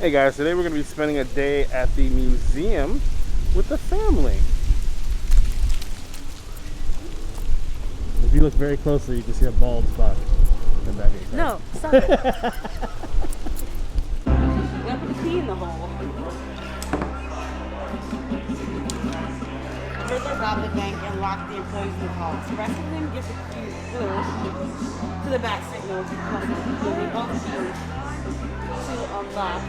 Hey guys, today we're going to be spending a day at the museum with the family. If you look very closely, you can see a bald spot in the back of your car. No, stop it. We gotta put the key in the hole. Visitors rob the bank and lock the employees in the vaults. Rescuing them gives the key to the bat signal to customers. They both keys to unlock.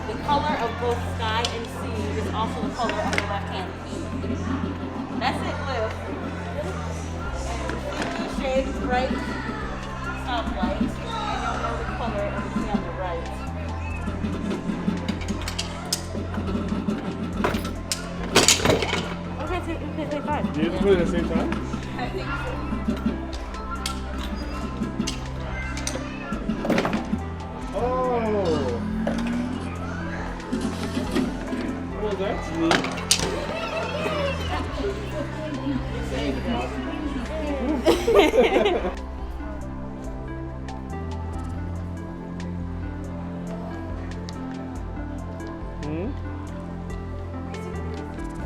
The color of both sky and sea is also the color of the left-hand key. That's it, Liv. And shades right, stoplight, and you'll know the color of the key on the right. Okay, take five. Do you have to put it at the same time? I think so. Oh! Well, that's neat.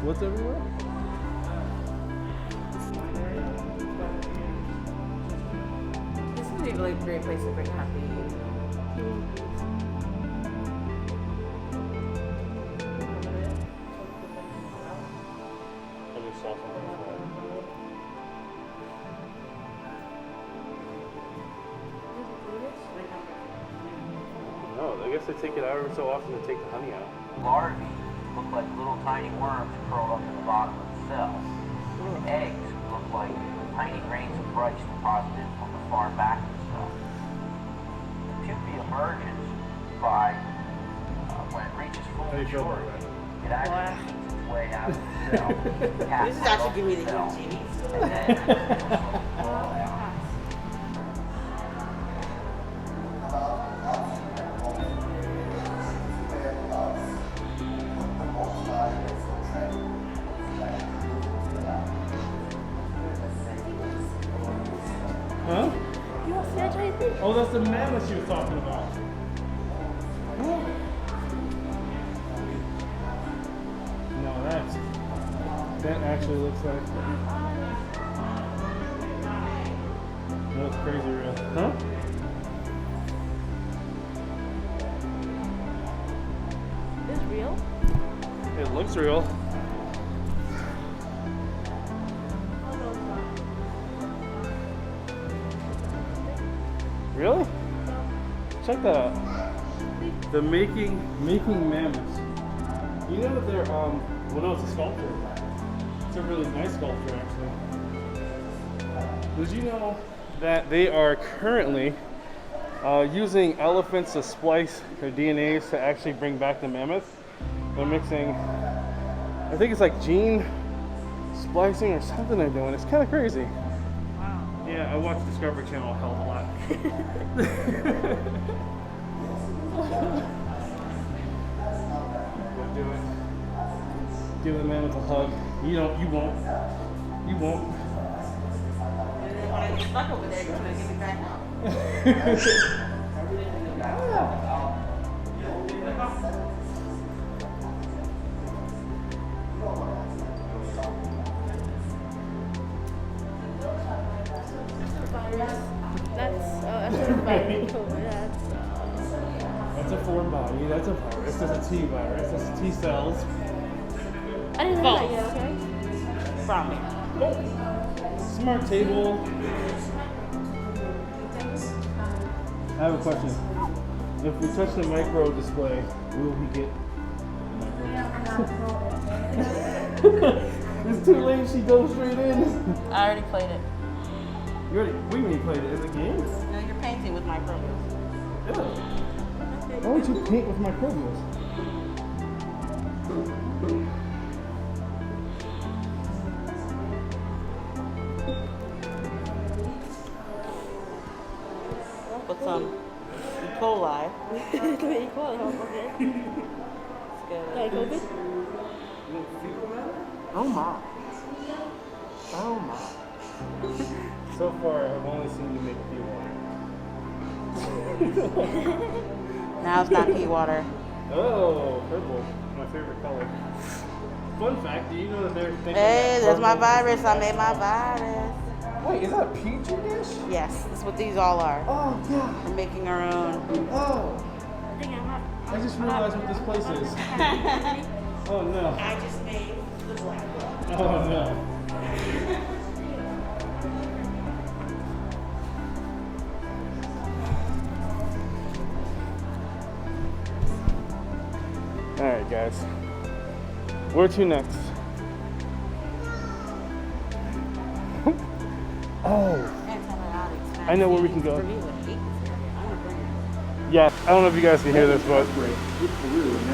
What's everywhere? This would be a really great place to bring happy. No, I guess they take it out every so often to take the honey out. Larvae look like little tiny worms curled up in the bottom of the cell. And eggs look like tiny grains of rice deposited on the far back of the cell. The pupae emerges by, when it reaches full How do you feel about maturity, that? it actually eats its way out of the cell. This is actually giving me the cell. heebie-jeebies. And then it will fall out. Huh? You want to see that giant thing? Oh, that's the mammoth she was talking about. No, that actually looks like. No, it's crazy real. Huh? Is this real? It looks real. Really? Check that out. The making mammoths. You know that they're well, no, it's a sculpture. It's a really nice sculpture actually. Did you know that they are currently using elephants to splice their DNAs to actually bring back the mammoth? They're mixing, I think it's like gene splicing or something they're doing. It's kind of crazy. Wow. Yeah, I watch Discovery Channel a hell of a lot. Go do it. Give the mammoth a hug. You won't. You won't. And then when I get stuck over there, you're going to give me back now. That's a foreign body. That's a virus. That's a T virus. That's T cells. I didn't know that yet, okay? From me. Oh, smart table. I have a question. If we touch the micro display, will we get the micro? It's too late. She dove straight in. I already played it. You already? We already played it in the game. No, you're painting with microbials. Yeah. Why would you paint with microbials? Put some E. coli. E. coli, huh? Okay. Got COVID? Oh my. Oh my. So far, I've only seen you make few water. Now it's not pea water. Oh, purple. My favorite color. Fun fact, do you know that they're thinking Hey, that there's my purple is virus. the I made my best? virus. Wait, is that a petri dish? Yes, that's what these all are. Oh, yeah. We're making our own. Oh, I just realized what this place is. Oh no. I just made the black one. Oh no. Alright guys. Where to next? Oh. Antibiotics. I know where we can go. For me, would hate this area. I want to bring it. Yeah, I don't know if you guys can hear this, but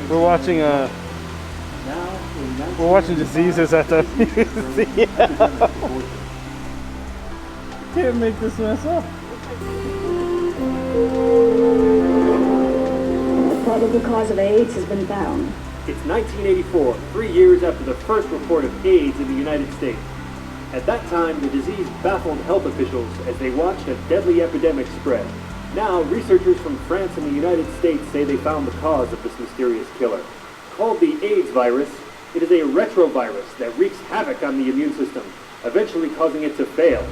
we're watching diseases at the museum. Can't make this mess up. The probable cause of AIDS has been found. It's 1984, 3 years after the first report of AIDS in the United States. At that time, the disease baffled health officials as they watched a deadly epidemic spread. Now, researchers from France and the United States say they found the cause of this mysterious killer. Called the AIDS virus, it is a retrovirus that wreaks havoc on the immune system, eventually causing it to fail.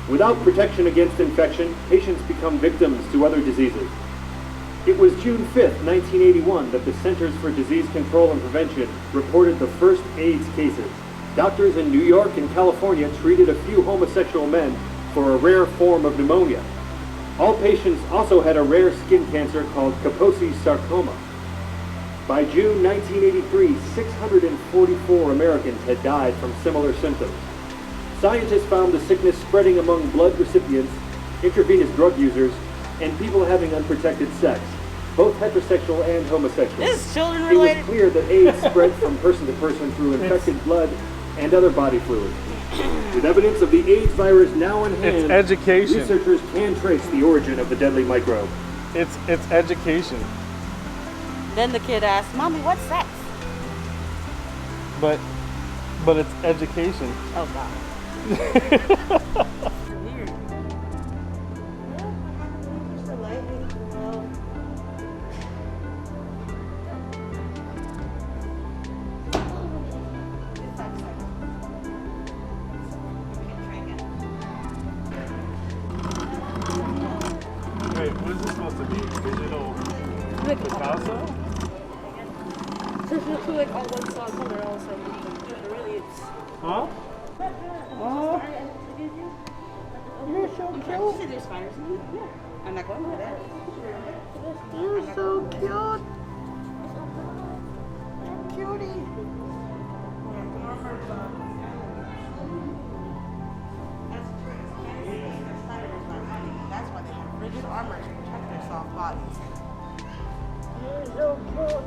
Without protection against infection, patients become victims to other diseases. It was June 5th, 1981 that the Centers for Disease Control and Prevention reported the first AIDS cases. Doctors in New York and California treated a few homosexual men for a rare form of pneumonia. All patients also had a rare skin cancer called Kaposi's sarcoma. By June 1983, 644 Americans had died from similar symptoms. Scientists found the sickness spreading among blood recipients, intravenous drug users, and people having unprotected sex, both heterosexual and homosexual. This is children It was related. clear that AIDS spread from person to person through infected blood and other body fluids. With evidence of the AIDS virus now in hand, It's education. researchers can trace the origin of the deadly microbe. It's education. Then the kid asked, "Mommy, what's sex?" But it's education. Oh God. Weird. Wait, what is this supposed to be? Digital Picasso? So it's looks like all one solid color also. But really it's... Huh? You're so cute. You said there's spiders in here? Yeah. I'm not going with that. You're so cute. Cutie. That's why they have rigid armor to protect their soft bodies. You're so cute.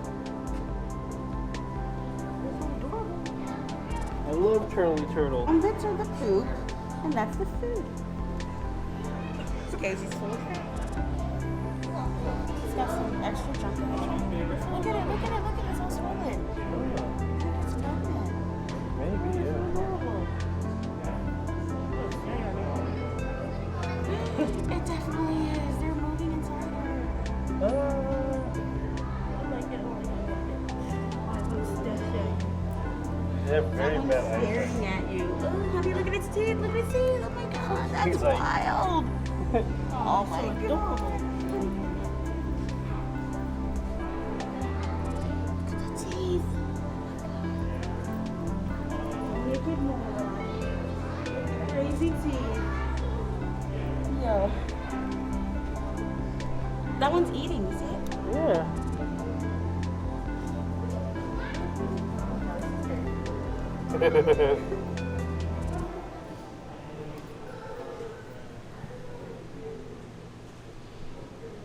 I love Turly Turtle. And that's the poop, and that's the food. It's okay, he's full of crap. It's got some extra junk in it. Look at it, look at it, look at it, it's all swollen. It's nothing. Maybe, yeah. It definitely is. They're moving inside her. I like it. They have very That bad one's eyesight. staring at you. Oh, have you look at its teeth? Look at its teeth. Oh my god, that's He's like- wild. Oh my god. Look at the teeth. Crazy teeth. Yo. That one's eating, you see it? Yeah.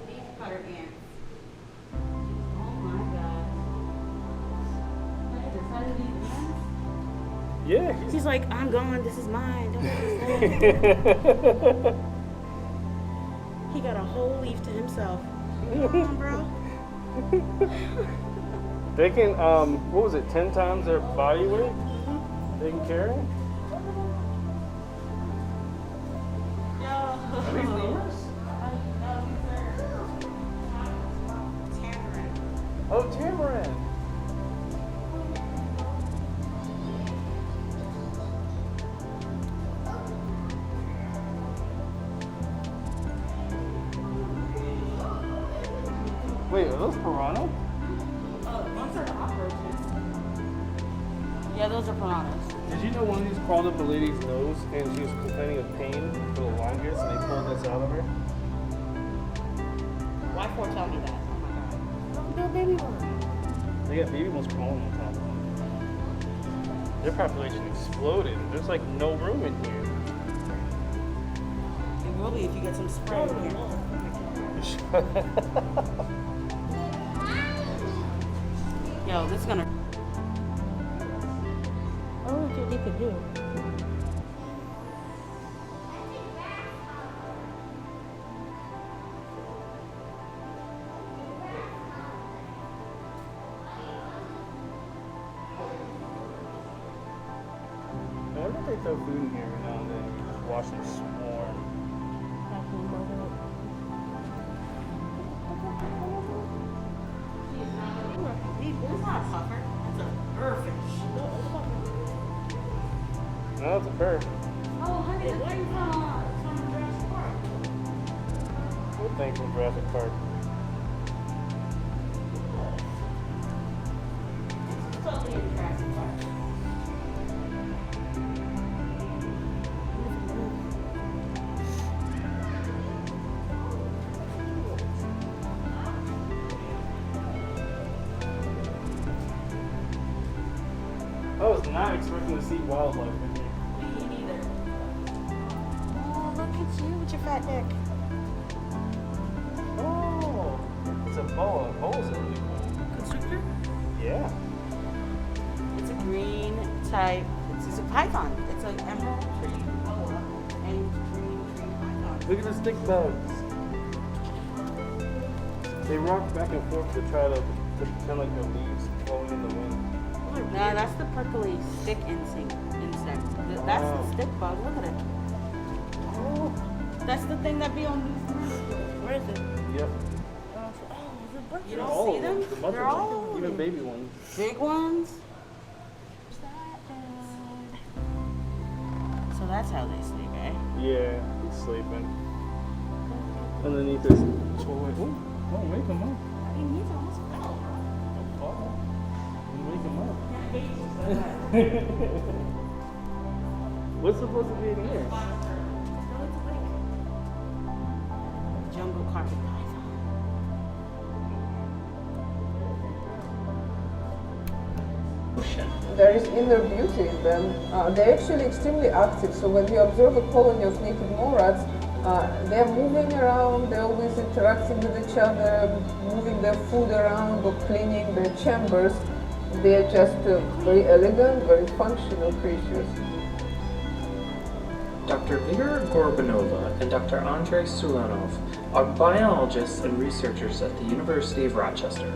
Leaf cutter ants. Oh my god. Look at the size of these ants. Yeah. He's like, I'm going, this is mine. Don't make this thing." He got a whole leaf to himself. Come on, bro. They can, what was it, 10 times their body weight? They can carry? Are these lemurs? Oh, Tamarin. Wait, are those piranha? Ones are cockroaches. Yeah, those are piranhas. Did you know one of these crawled up a lady's nose and she was complaining of pain for the longest and they pulled this out of her? Why foretell me that? Oh my god. No baby one. They got baby ones crawling on top of them. Their population exploded. There's like no room in here. It will be if you get some spray in here. Yo, this is gonna. I don't know what they could do. I wonder if they throw food in here every now and then. You just watch them swarm. It's not a puffer. It's a furfish. No, it's a fur. Oh, honey, why are you from Jurassic Park? What thing from Jurassic Park? It's totally in Jurassic Park. I was not expecting to see wildlife in here. Me neither. Oh, look at you with your fat dick. Oh, it's a boa. Boas are really cool. Constrictor? Yeah. It's a green type. It's a python. It's an emerald tree boa and green tree python. Look at the stick bugs. They rock back and forth to try to pretend like they're leaves blowing in the wind. No, that's the prickly stick insect. That's the stick bug. Look at it. Oh. That's the thing that be on these. Where is it? Yep. You don't All see of them? The bunch They're of all them. Even baby ones. big ones. So that's how they sleep, eh? Yeah, he's sleeping. Underneath this toy. Oh, wake him up. He needs almost fell. Oh, wake him up. What's supposed to be in here? Jungle carpet python. There is inner beauty in them. They're actually extremely active. So when you observe a colony of naked morads, they're moving around, they're always interacting with each other, moving their food around or cleaning their chambers. They're just very elegant, very functional creatures. Dr. Vera Gorbanova and Dr. Andrei Sulanov are biologists and researchers at the University of Rochester.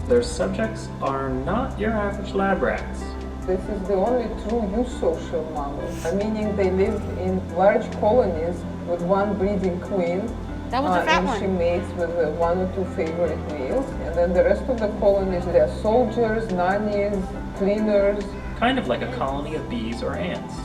Their subjects are not your average lab rats. This is the only true eusocial mammal, meaning they live in large colonies with one breeding queen. That was a fat and one. she mates with one or two favorite males, and then the rest of the colonies, they're soldiers, nannies, cleaners. Kind of like a colony of bees or ants.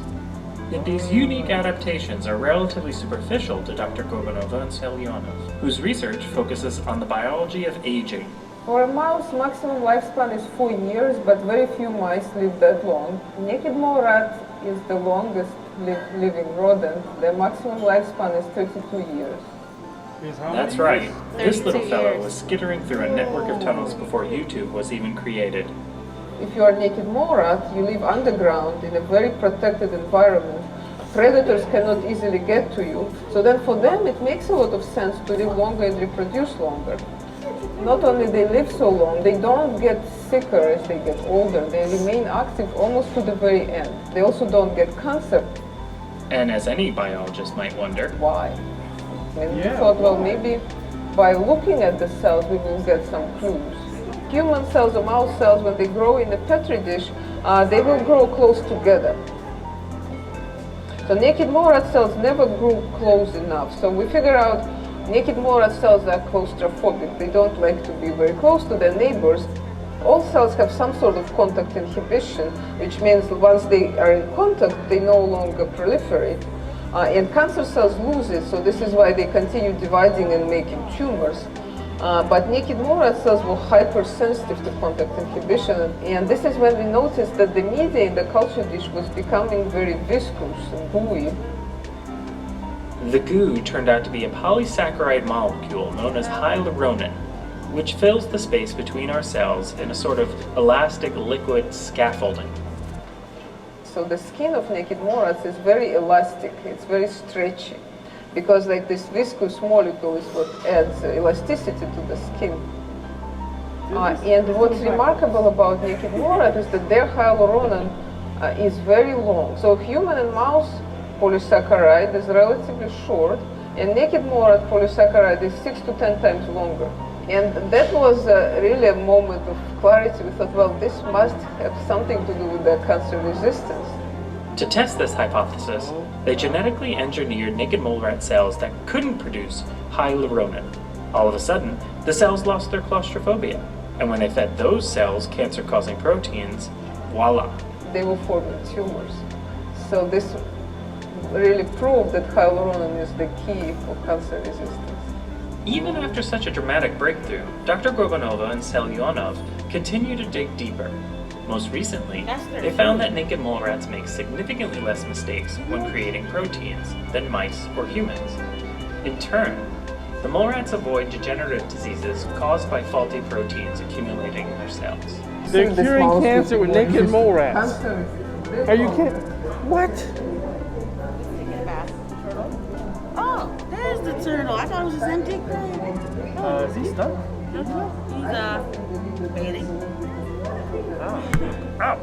Yet these unique adaptations are relatively superficial to Dr. Gorbanova and Selyanov, whose research focuses on the biology of aging. For a mouse, maximum lifespan is 4 years, but very few mice live that long. Naked mole rat is the longest living rodent. Their maximum lifespan is 32 years. That's right. This little 32 fellow years. was skittering through a network of tunnels before YouTube was even created. If you are naked mole rat, you live underground in a very protected environment. Predators cannot easily get to you. So then for them it makes a lot of sense to live longer and reproduce longer. Not only they live so long, they don't get sicker as they get older. They remain active almost to the very end. They also don't get cancer. And as any biologist might wonder, Why? And we thought, well, maybe by looking at the cells we will get some clues. Human cells or mouse cells, when they grow in a petri dish, they will grow close together. So naked mole rat cells never grew close enough. So we figure out Naked mole rat cells are claustrophobic. They don't like to be very close to their neighbors. All cells have some sort of contact inhibition, which means once they are in contact, they no longer proliferate. And cancer cells lose it, so this is why they continue dividing and making tumors. But naked mole rat cells were hypersensitive to contact inhibition, and this is when we noticed that the media in the culture dish was becoming very viscous and gooey. The goo turned out to be a polysaccharide molecule known as hyaluronan, which fills the space between our cells in a sort of elastic liquid scaffolding. So the skin of naked mole rats is very elastic, it's very stretchy, because like this viscous molecule is what adds elasticity to the skin. And what's remarkable about naked mole rat is that their hyaluronan is very long. So human and mouse polysaccharide is relatively short, and naked mole rat polysaccharide is 6 to 10 times longer. And that was really a moment of clarity. We thought, well, this must have something to do with their cancer resistance. To test this hypothesis, they genetically engineered naked mole rat cells that couldn't produce hyaluronan. All of a sudden, the cells lost their claustrophobia, and when they fed those cells cancer-causing proteins, voila. They were forming tumors. So this really proved that hyaluronan is the key for cancer resistance. Even after such a dramatic breakthrough, Dr. Gorbanova and Selyonov continue to dig deeper. Most recently, they found that naked mole rats make significantly less mistakes when creating proteins than mice or humans. In turn, the mole rats avoid degenerative diseases caused by faulty proteins accumulating in their cells. They're curing cancer with naked mole rats. Are you kidding? What? Oh, there's the turtle. I thought it was just empty. Is he stuck? He's bathing. Ow.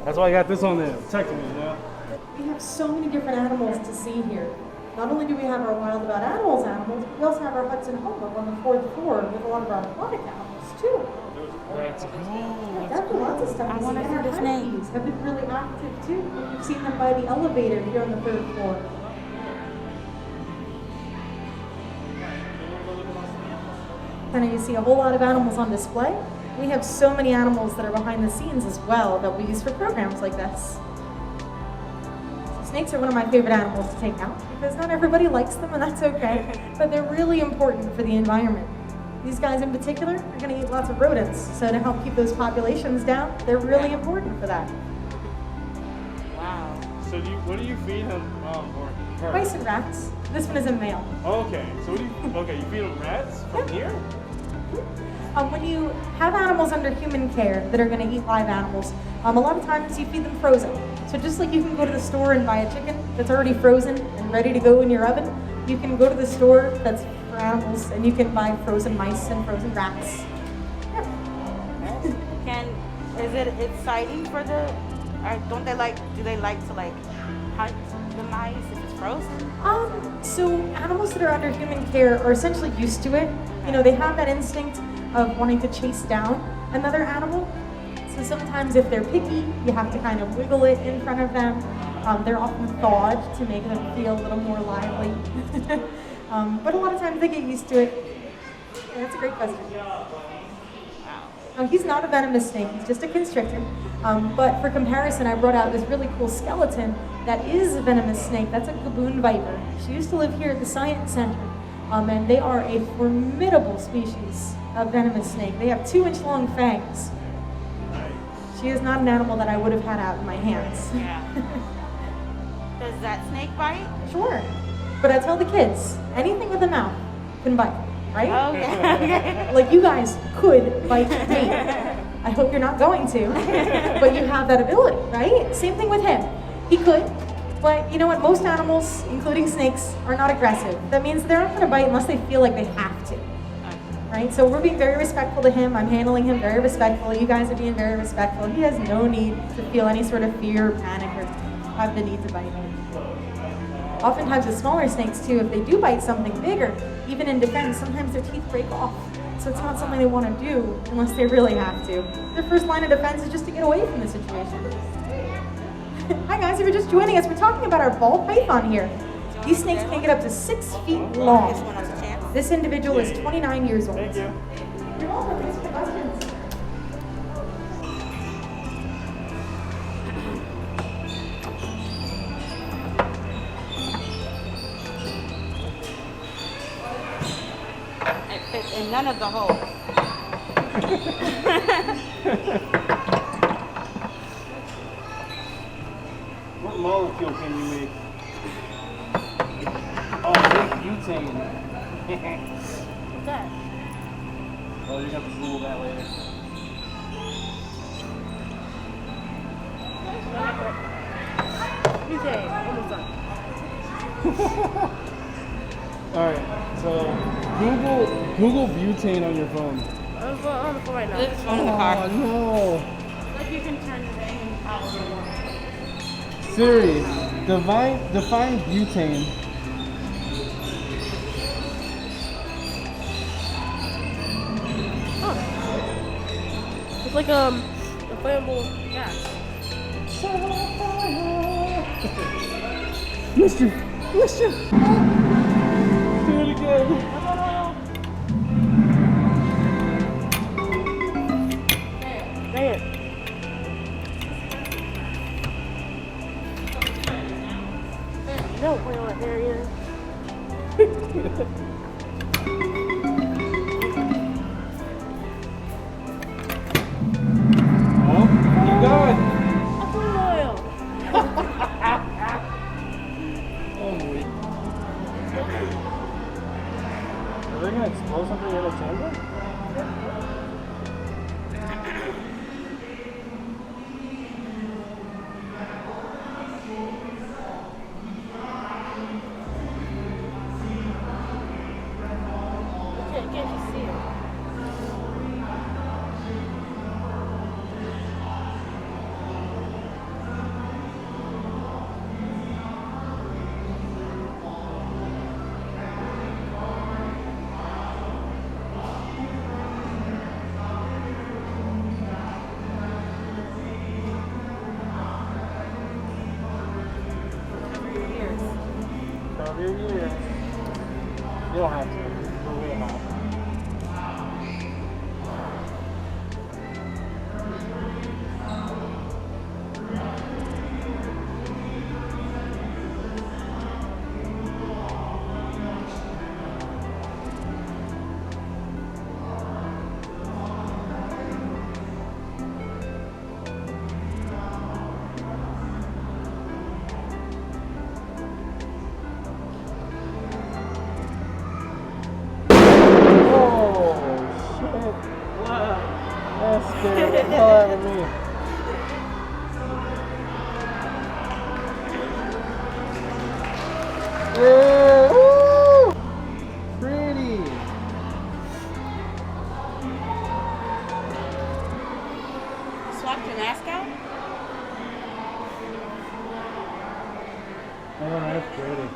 That's why I got this on there. Protecting me, you know? We have so many different animals to see here. Not only do we have our Wild About Animals, we also have our Hudson Home up on the 4th floor with a lot of our aquatic animals too. Let's go. Definitely lots of stuff. I want to see the snakes. Have been really active too. We've seen them by the elevator here on the 3rd floor. And you see a whole lot of animals on display. We have so many animals that are behind the scenes as well that we use for programs like this. Snakes are one of my favorite animals to take out because not everybody likes them, and that's okay, but they're really important for the environment. These guys in particular are going to eat lots of rodents, so to help keep those populations down, they're really important for that. Wow. So what do you feed them? Or Mice and rats. This one is a male. Okay, so what do you feed them rats from here? When you have animals under human care that are going to eat live animals, a lot of times you feed them frozen. So just like you can go to the store and buy a chicken that's already frozen and ready to go in your oven, you can go to the store that's for animals and you can buy frozen mice and frozen rats. Is it exciting for the, or do they like to hunt the mice if it's frozen? So animals that are under human care are essentially used to it. You know, they have that instinct of wanting to chase down another animal. So sometimes if they're picky, you have to kind of wiggle it in front of them. They're often thawed to make them feel a little more lively. But a lot of times they get used to it. Yeah, that's a great question. He's not a venomous snake, he's just a constrictor. But for comparison, I brought out this really cool skeleton that is a venomous snake. That's a gaboon viper. She used to live here at the Science Center. And they are a formidable species of venomous snake. They have 2-inch long fangs. She is not an animal that I would have had out in my hands. Yeah. Does that snake bite? Sure. But I tell the kids, anything with a mouth can bite, right? Okay. Like you guys could bite me. I hope you're not going to, but you have that ability, right? Same thing with him. He could, but you know what? Most animals, including snakes, are not aggressive. That means they're not going to bite unless they feel like they have to. Right? So we're being very respectful to him. I'm handling him very respectfully. You guys are being very respectful. He has no need to feel any sort of fear, panic, or have the need to bite him. Oftentimes with smaller snakes too, if they do bite something bigger, even in defense, sometimes their teeth break off. So it's not something they want to do unless they really have to. Their first line of defense is just to get away from the situation. Hi guys, if you're just joining us, we're talking about our ball python here. These snakes can get up to 6 feet long. This individual is 29 years old. Thank you. You're welcome. Thanks for the questions. It fits in none of the holes. What molecule can you make? Oh, make butane. What's that? Oh, you're gonna have to Google that later. Butane. Almost done. Alright, so Google butane on your phone. I'm on the phone right now. This is one in the car. Oh no. Like you can turn the thing and power it on. Siri, define butane. It's like a flammable gas. Mischief! Do it again. Dang it. No, wait, there he is. Oh, keep going. Oil. Holy. Are they gonna explode something in the chamber? Can't you see it? Cover your ears. You don't have to. You're way hot. That scared the hell out of me. Yeah, woo! Pretty. Swapped your mask out? Oh, that's pretty.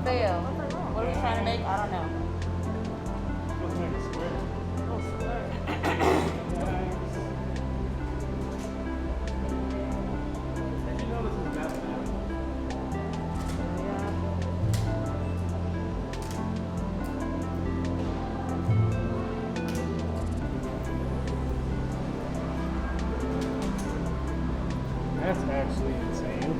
Fail. What are we trying to make? I don't know. Let's make a square. Did you know this is mathematical? That's actually insane.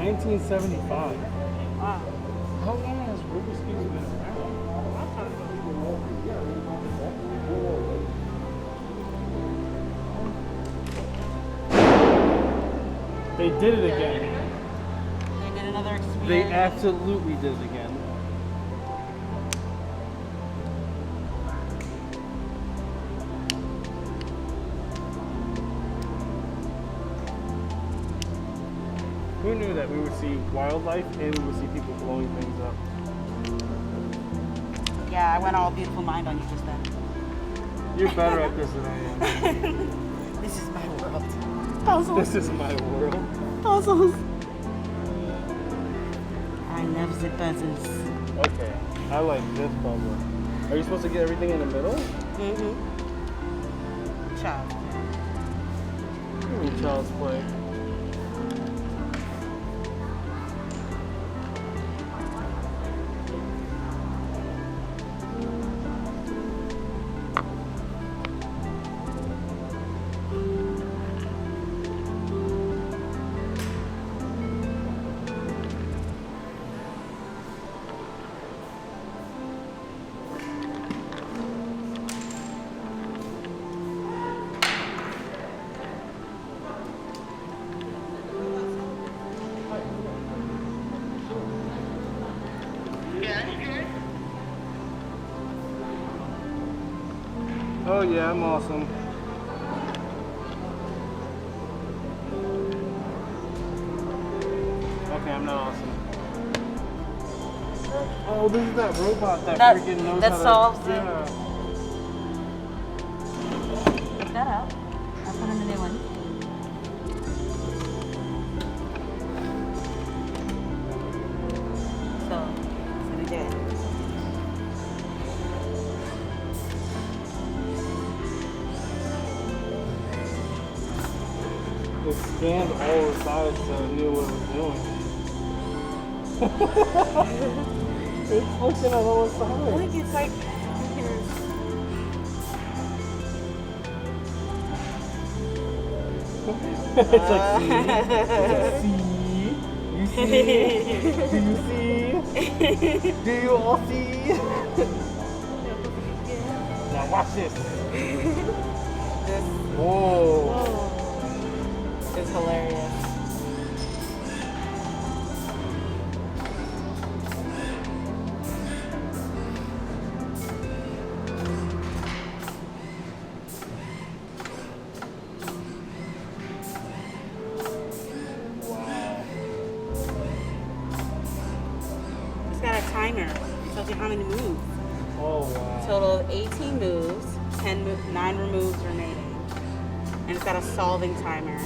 1975. Wow. How long has Rubik's Cube been around? They did it again. They did another experiment. They absolutely did it again. Who knew that we would see wildlife and we would see people blowing things up? Yeah, I went all beautiful mind on you just then. You're better at this than I am. This is my world. Puzzles. This is my world. Puzzles. I love the puzzles. Okay, I like this puzzle. Are you supposed to get everything in the middle? Mm-hmm. Child. Child's play. Oh yeah, I'm awesome. Okay, I'm not awesome. Oh, this is that robot that freaking knows that how to... solves it. Yeah. Take that out. I'll put in the new one. So, that's what we did. It scanned all the sides so it knew what it was doing. It's looking at all the I sides. think it's like computers. It's like, see? You see? Do you see? Do you all see? Now watch this. Whoa. It's hilarious. It's got a timer. It tells you how many moves. Oh wow. Total of 18 moves, 9 removes remaining. And it's got a solving timer.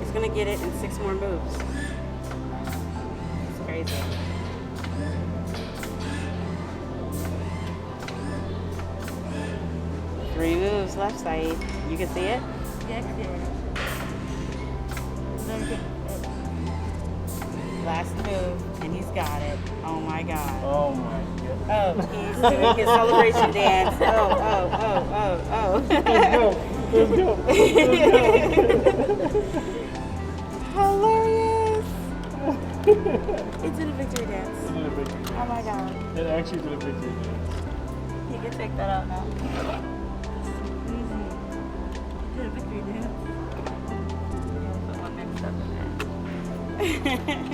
It's gonna get it in 6 more moves. It's crazy. Three moves left side. You can see it? Yeah, I can see it. Very good. Last move, and he's got it. Oh my god. Oh my god. Oh, he's doing his celebration dance. Oh. Let's go. Let's go. Hilarious. It did a victory dance. It did a victory dance. Oh my god. It actually did a victory dance. You can take that out now. Easy. Did a victory dance. Put one next up in there.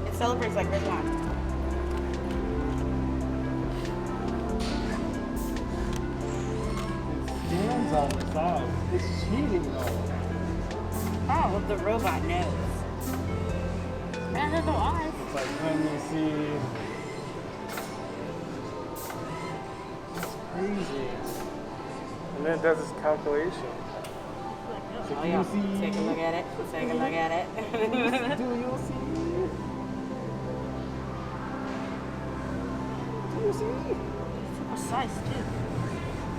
It celebrates like this one. Stands on the side. It's cheating though. Oh, well, the robot knows. And there's no eyes. It's like, let me see. It's crazy. And then it does its calculation. So Oh, can yeah. you see? Take a look at it. Take a look at it. Do you see? Do you see? Precise too.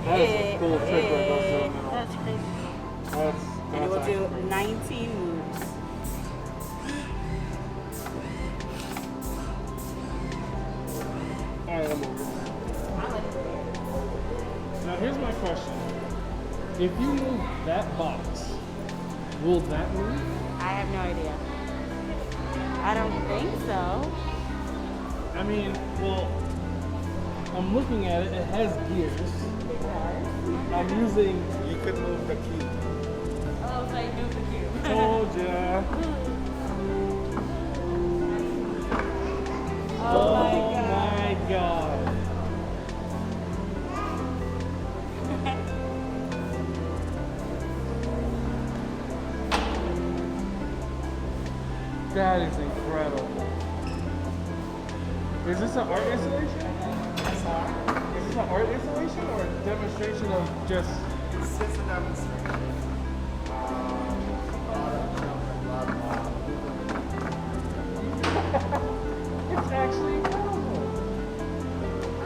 That is a cool trick that goes down the middle. That's crazy. That's And it will do actually- 19 moves. Alright, I'm over. Now here's my question. If you move that box, will that move? I have no idea. I don't think so. I mean, well, I'm looking at it. It has gears. I'm using. You could move the cube. Oh, so I moved the cube. Told ya. Oh my god. My god. That is incredible. Is this an art installation? Is this an art installation or a demonstration of just... It's just a demonstration. It's actually incredible.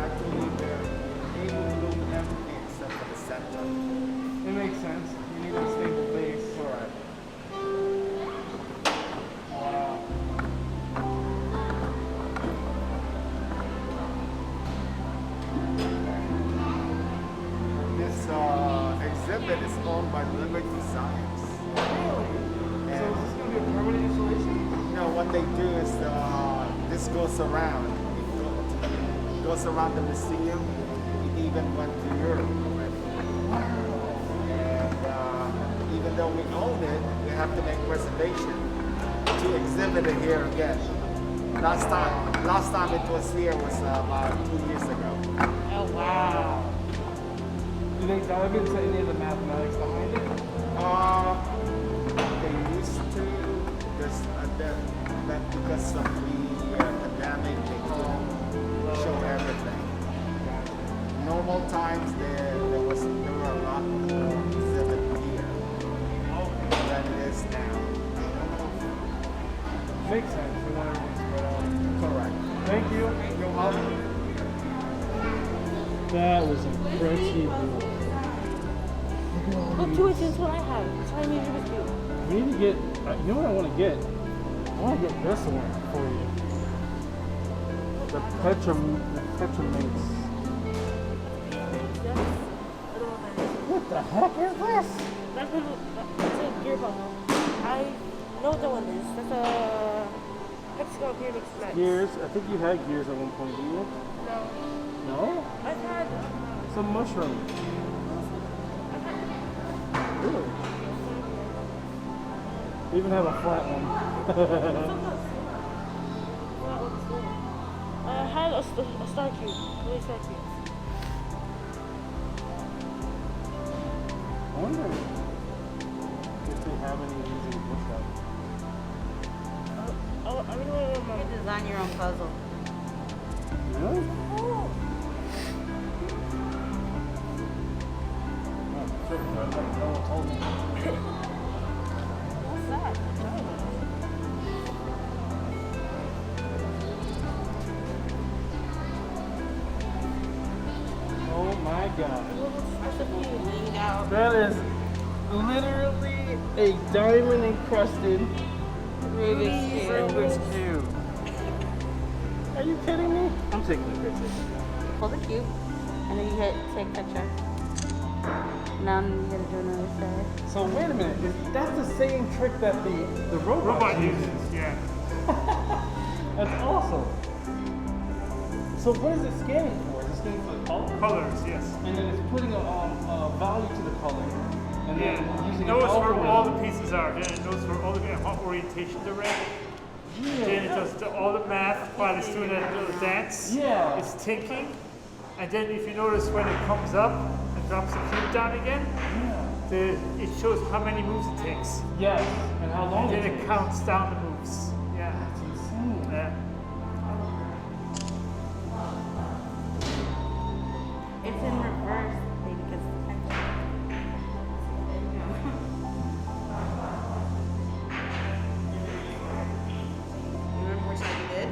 Actually, they're able to do everything except for the center. It makes sense. You need a stable base. Correct. Wow. This exhibit is owned by Liberty Science. So is this going to be a permanent installation? No, what they do is this goes around. It goes around the museum. It even went to Europe already. And even though we own it, we have to make reservation to exhibit it here again. Last time it was here was about 2 years ago. Oh wow. Do they dive into any of the mathematics behind it? They used to. There's that because of the pandemic, they couldn't show everything. Normal times there were a lot more exhibit here than it is now. Makes sense. We want everything spread out. Correct. Thank you. You're welcome. That was incredible. Look, two inches is what I have. Tiny Rubik's Cube. We need to get, you know what I want to get? I want to get this one for you. The Petromates. What the heck is this? That's a gear puzzle. I know what that one is. That's a Mexico Gear Express. Gears. I think you had gears at one point, didn't you? No. No? I've had Some mushroom. Really? We even have a flat one. I had a star cube. Really star cubes. I wonder if they have any of these in Bushwick. I really want to You can design your own puzzle. Really? Oh. No one told me. What's that? Oh my god. Leaned out. That is literally a diamond encrusted Rubik's Cube. Are you kidding me? I'm taking a picture. Pull the cube, and then you hit take picture. Now you gotta do another side. So wait a minute, that's the same trick that the robot uses. Yeah. That's awesome. So what is it scanning for? Is it scanning for the color? Colors, yes. And then it's putting a value to the color. And then using It knows an where all algorithm. the pieces are. Then it knows where all the what orientation they're in. Yeah. Then it does all the math while it's doing that little dance. Yeah. It's thinking. And then if you notice when it comes up and drops the cube down again, it shows how many moves it takes. Yes. And how long And then it it takes. counts down the moves. Yeah. That's insane. Yeah. It's in reverse, baby, because remember which one you did?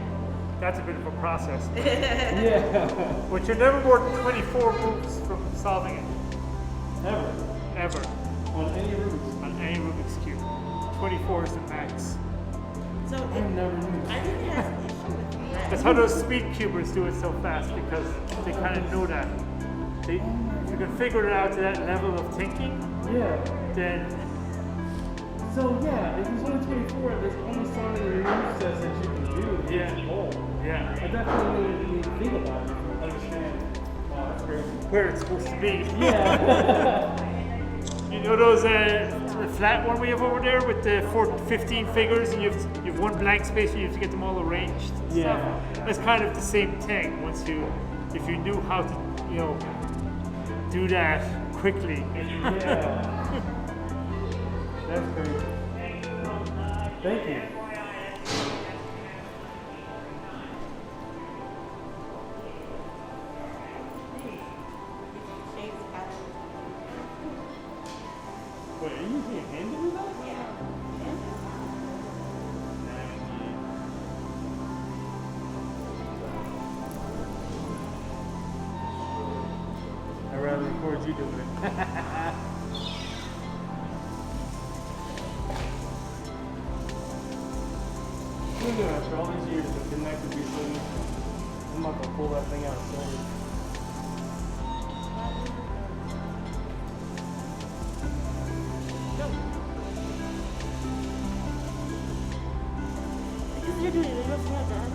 That's a bit of a process. Yeah. But you're never more than 24 moves from solving it. Never. Ever. On any Rubik's. On any Rubik's Cube. 24 is the max. So I never knew. I think it has an issue with me. That's how those speed cubers do it so fast, because they kind of know that. if you can figure it out to that level of thinking, Yeah. then So yeah, if he's only 24, there's only so many review sets that you can do. Yeah. Yeah. I definitely need to think about it to understand. Wow, that's crazy. Where it's supposed to be. Yeah. You know those the flat one we have over there with the 15 figures, and you have one blank space, and you have to get them all arranged. And Yeah. stuff. That's kind of the same thing. If you knew how to, do that quickly. Yeah. That's crazy. Thank you. Wait, are you using a hand to do that? I'd rather record you doing it. Look at after all these years of connected these things, I'm not gonna pull that thing out slowly. You're doing it. You're not done.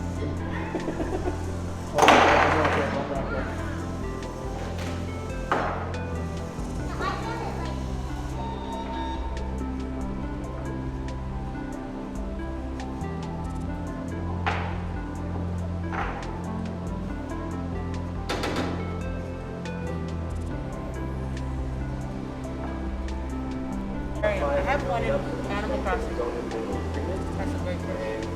I have one in Animal Crossing. That's a great question.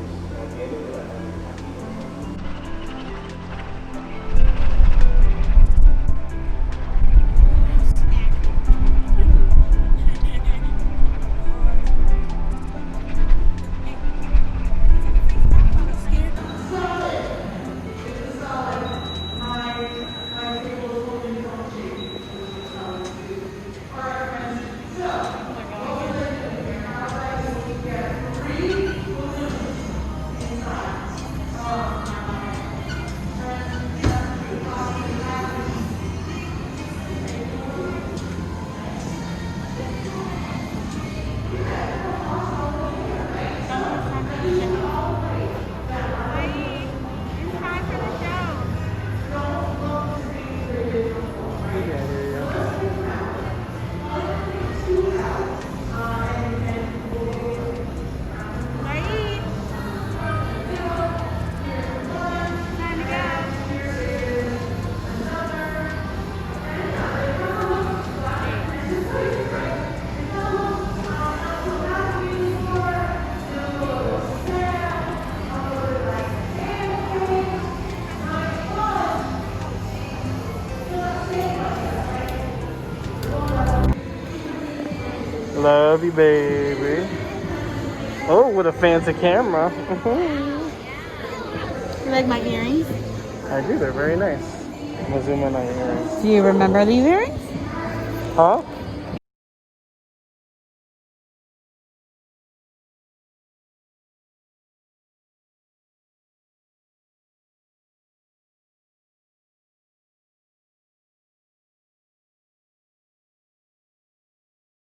Love you, baby. Oh, with a fancy camera. You like my earrings? I do, they're very nice. I'm gonna zoom in on your earrings. Do you remember these earrings? Huh?